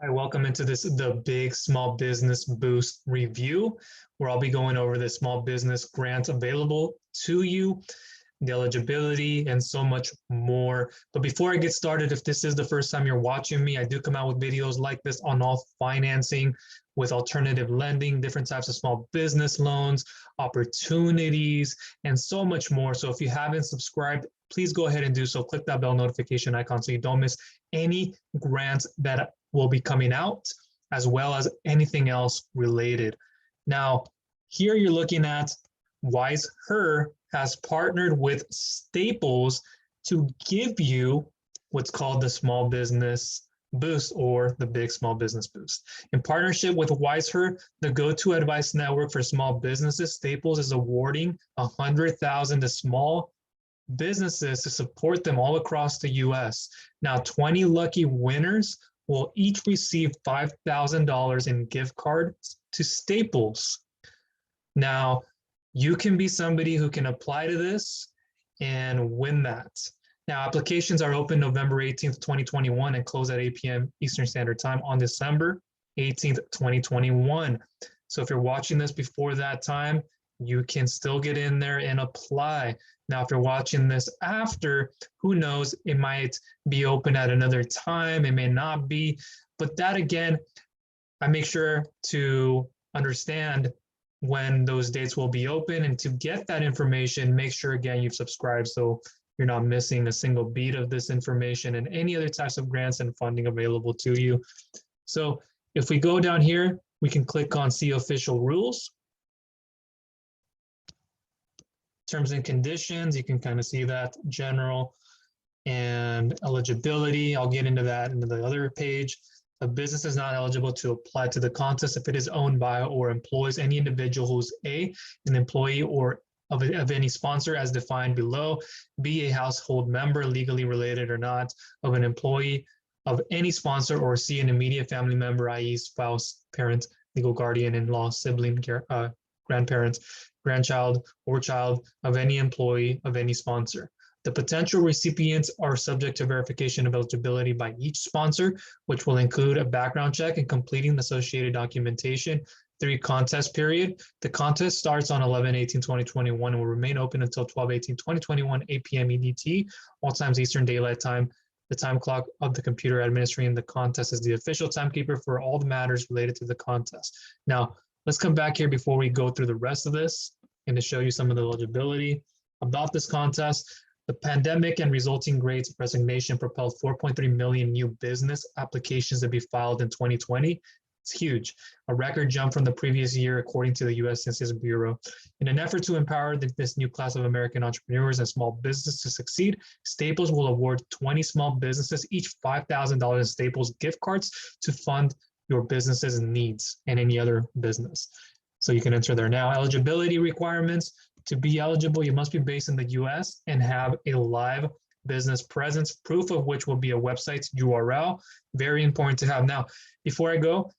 Hi, welcome into the Big Small Business Boost review, where I'll be going over the small business grants available to you, the eligibility, and so much more. But before I get started, if this is the first time you're watching me, I do come out with videos like this on all financing with alternative lending, different types of small business loans, opportunities, and so much more. So if you haven't subscribed, please go ahead and do so. Click that bell notification icon so you don't miss any grants that will be coming out, as well as anything else related. Now, here you're looking at Wise Her has partnered with Staples to give you what's called the Small Business Boost or the Big Small Business Boost. In partnership with Wise Her, the go-to advice network for small businesses, Staples is awarding $100,000 to small businesses to support them all across the US. Now, 20 lucky winners will each receive $5,000 in gift cards to Staples. Now, you can be somebody who can apply to this and win that. Now, applications are open November 18th, 2021 and close at 8 p.m. Eastern Standard Time on December 18th, 2021. So if you're watching this before that time, you can still get in there and apply. Now, if you're watching this after, who knows, it might be open at another time, it may not be, but that again, I make sure to understand when those dates will be open, and to get that information, make sure again you've subscribed so you're not missing a single beat of this information and any other types of grants and funding available to you. So if we go down here, we can click on See Official Rules. Terms and conditions, you can kind of see that general and eligibility. I'll get into that into the other page. A business is not eligible to apply to the contest if it is owned by or employs any individual who's A, an employee or of any sponsor as defined below, B, a household member, legally related or not, of an employee of any sponsor, or C, an immediate family member, i.e. spouse, parent, legal guardian, in-law, sibling, grandparents, grandchild, or child of any employee of any sponsor. The potential recipients are subject to verification of eligibility by each sponsor, which will include a background check and completing the associated documentation. 3 contest period. The contest starts on 11/18/2021 and will remain open until 12/18/2021, 8 p.m. EDT, all times Eastern Daylight Time. The time clock of the computer administering the contest is the official timekeeper for all the matters related to the contest. Now, let's come back here before we go through the rest of this and to show you some of the eligibility about this contest. The pandemic and resulting Great Resignation propelled 4.3 million new business applications to be filed in 2020. It's huge, a record jump from the previous year, according to the U.S. Census Bureau. In an effort to empower this new class of American entrepreneurs and small businesses to succeed, Staples will award 20 small businesses each $5,000 in Staples gift cards to fund your business's needs and any other business. So you can enter there now. Eligibility requirements. To be eligible, you must be based in the US and have a live business presence, proof of which will be a website URL. Very important to have. Now, before I go,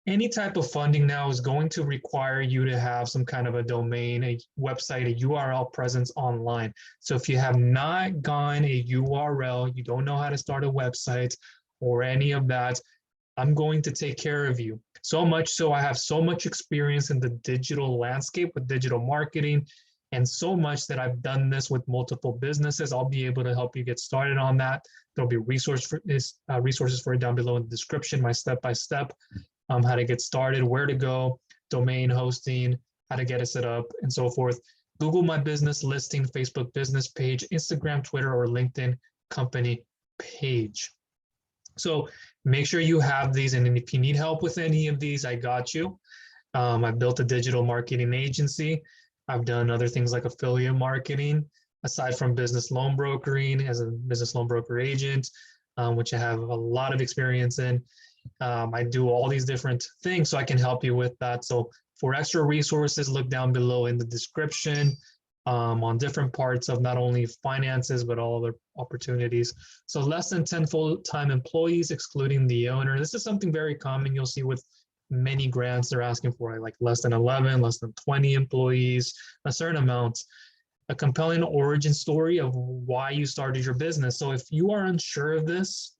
any type of funding now is going to require you to have some kind of a domain, a website, a URL presence online. So if you have not gotten a URL, you don't know how to start a website or any of that, I'm going to take care of you. So much so I have so much experience in the digital landscape with digital marketing, and so much that I've done this with multiple businesses. I'll be able to help you get started on that. There'll be resources for it down below in the description, my step-by-step, how to get started, where to go, domain hosting, how to get it set up, and so forth. Google My Business listing, Facebook business page, Instagram, Twitter, or LinkedIn company page. So make sure you have these, and if you need help with any of these, I got you. I've built a digital marketing agency. I've done other things like affiliate marketing, aside from business loan brokering as a business loan broker agent, which I have a lot of experience in. I do all these different things, so I can help you with that. So for extra resources, look down below in the description on different parts of not only finances, but all other opportunities. So less than 10 full-time employees, excluding the owner. This is something very common you'll see with many grants. They're asking for like less than 11, less than 20 employees, a certain amount. A compelling origin story of why you started your business. So if you are unsure of this,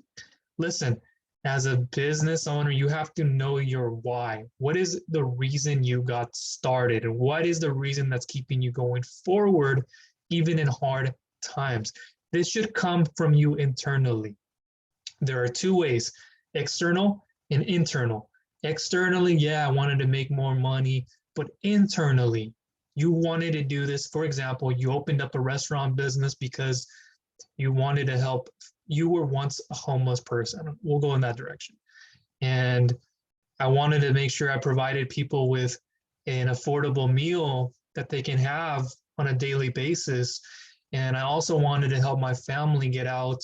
listen, As a business owner, you have to know your why. What is the reason you got started? And what is the reason that's keeping you going forward, even in hard times? This should come from you internally. There are two ways, external and internal. Externally, yeah, I wanted to make more money, but internally, you wanted to do this. For example, you opened up a restaurant business because you wanted to help. You were once a homeless person. We'll go in that direction. And I wanted to make sure I provided people with an affordable meal that they can have on a daily basis. And I also wanted to help my family get out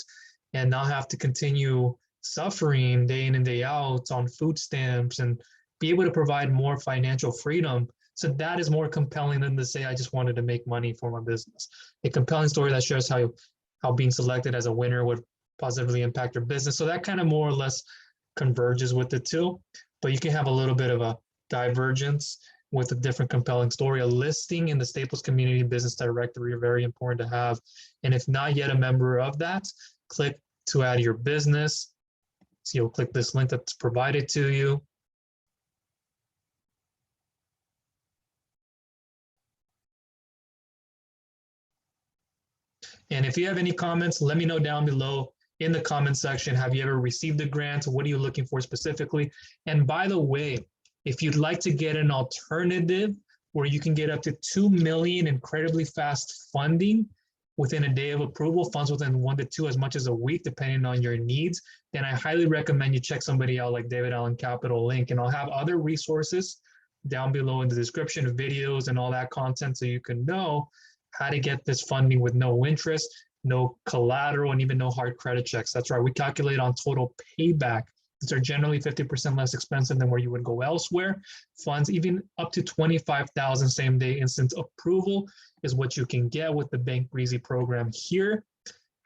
and not have to continue suffering day in and day out on food stamps and be able to provide more financial freedom. So that is more compelling than to say I just wanted to make money for my business. A compelling story that shows how being selected as a winner would positively impact your business. So that kind of more or less converges with the two, but you can have a little bit of a divergence with a different compelling story. A listing in the Staples Community Business Directory are very important to have. And if not yet a member of that, click to add your business. So you'll click this link that's provided to you. And if you have any comments, let me know down below in the comment section. Have you ever received a grant? What are you looking for specifically? And by the way, if you'd like to get an alternative where you can get up to 2 million incredibly fast funding within a day of approval, funds within 1 to 2, as much as a week, depending on your needs, then I highly recommend you check somebody out like David Allen Capital Link. And I'll have other resources down below in the description of videos and all that content so you can know how to get this funding with no interest, no collateral, and even no hard credit checks. That's right. We calculate on total payback. These are generally 50% less expensive than where you would go elsewhere. Funds even up to 25,000 same day instant approval is what you can get with the Bank Breezy program here.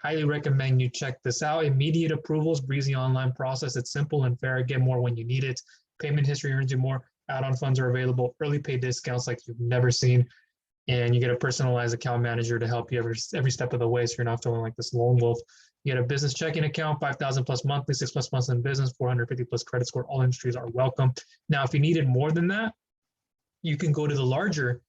Highly recommend you check this out. Immediate approvals, Breezy online process. It's simple and fair. Get more when you need it. Payment history earns you more. Add-on funds are available. Early pay discounts like you've never seen. And you get a personalized account manager to help you every step of the way, so you're not feeling like this lone wolf. You get a business checking account, 5,000 plus monthly, 6+ months in business, 450 plus credit score. All industries are welcome. Now, if you needed more than that, you can go to the larger,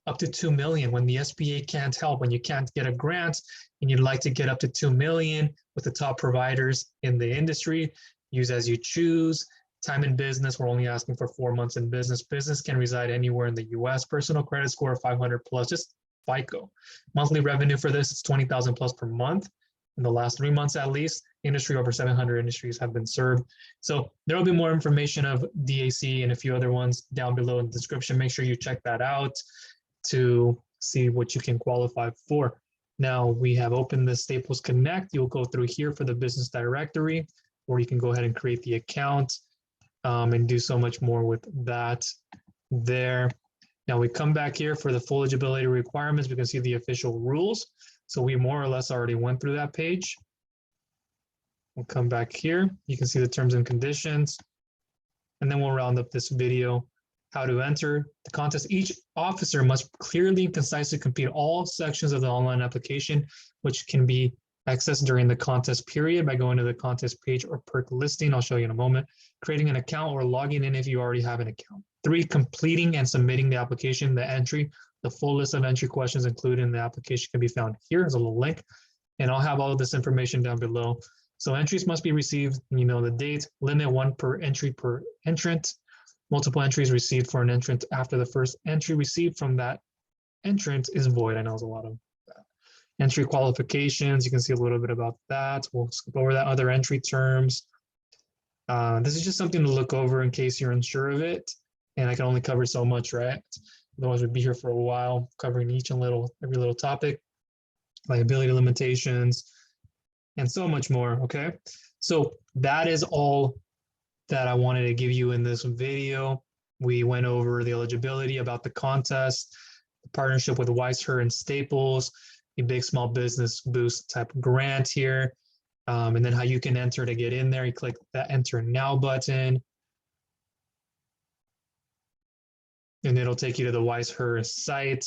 up to 2 million. When the SBA can't help, when you can't get a grant, and you'd like to get up to 2 million with the top providers in the industry, use as you choose. Time in business, we're only asking for 4 months in business. Business can reside anywhere in the US. Personal credit score of 500 plus, just FICO. Monthly revenue for this is 20,000 plus per month in the last 3 months at least. Industry, over 700 industries have been served. So there will be more information of DAC and a few other ones down below in the description. Make sure you check that out to see what you can qualify for. Now we have opened the Staples Connect. You'll go through here for the business directory, or you can go ahead and create the account. And do so much more with that there. Now we come back here for the full eligibility requirements. We can see the official rules. So we more or less already went through that page. We'll come back here. You can see the terms and conditions. And then we'll round up this video. How to enter the contest. Each officer must clearly and concisely complete all sections of the online application, which can be accessed during the contest period by going to the contest page or perk listing. I'll show you in a moment. Creating an account or logging in if you already have an account. 3, completing and submitting the application, the entry. The full list of entry questions included in the application can be found here. There's a little link, and I'll have all of this information down below. So entries must be received, and you know the date. Limit 1 per entry per entrant. Multiple entries received for an entrant after the first entry received from that entrant is void. I know there's a lot of that. Entry qualifications, you can see a little bit about that. We'll skip over that. Other entry terms. This is just something to look over in case you're unsure of it. And I can only cover so much, right? Otherwise we'd be here for a while covering every little topic. Liability limitations, and so much more, okay? So that is all that I wanted to give you in this video. We went over the eligibility, about the contest, the partnership with Weiss, Her, and Staples, a big small business boost type grant here, and then how you can enter to get in there. You click that enter now button, and it'll take you to the Weiss, Her site.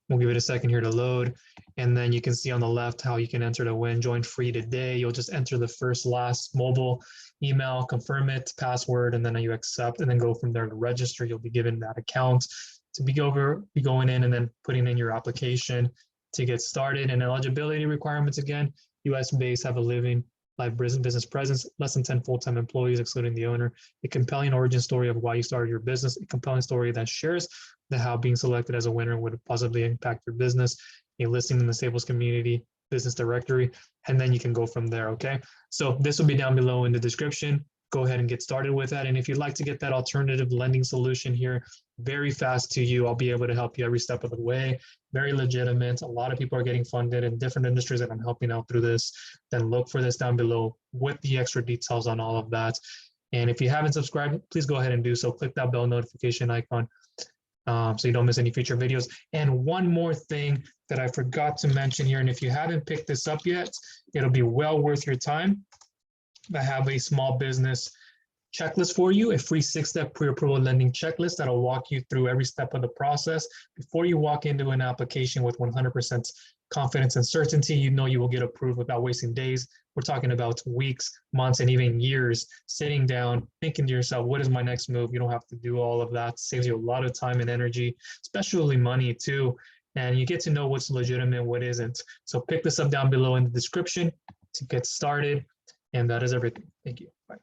We'll give it a second here to load. And then you can see on the left how you can enter to win. Join free today. You'll just enter the first, last mobile email, confirm it, password, and then you accept, and then go from there to register. You'll be given that account to be going in and then putting in your application to get started. And eligibility requirements, again, US based, have a living live business presence, less than 10 full-time employees, excluding the owner, a compelling origin story of why you started your business, a compelling story that shares the how being selected as a winner would positively impact your business, a listing in the Stables community business directory, and then you can go from there, okay? So this will be down below in the description. Go ahead and get started with that. And if you'd like to get that alternative lending solution here very fast to you, I'll be able to help you every step of the way. Very legitimate. A lot of people are getting funded in different industries that I'm helping out through this. Then look for this down below with the extra details on all of that. And if you haven't subscribed, please go ahead and do so. Click that bell notification icon so you don't miss any future videos. And one more thing that I forgot to mention here, and if you haven't picked this up yet, it'll be well worth your time. I have a small business checklist for you, a free 6-step pre-approval lending checklist that'll walk you through every step of the process. Before you walk into an application with 100% confidence and certainty, you know you will get approved without wasting days. We're talking about weeks, months, and even years, sitting down, thinking to yourself, what is my next move? You don't have to do all of that. Saves you a lot of time and energy, especially money too. And you get to know what's legitimate, what isn't. So pick this up down below in the description to get started. And that is everything. Thank you. Bye.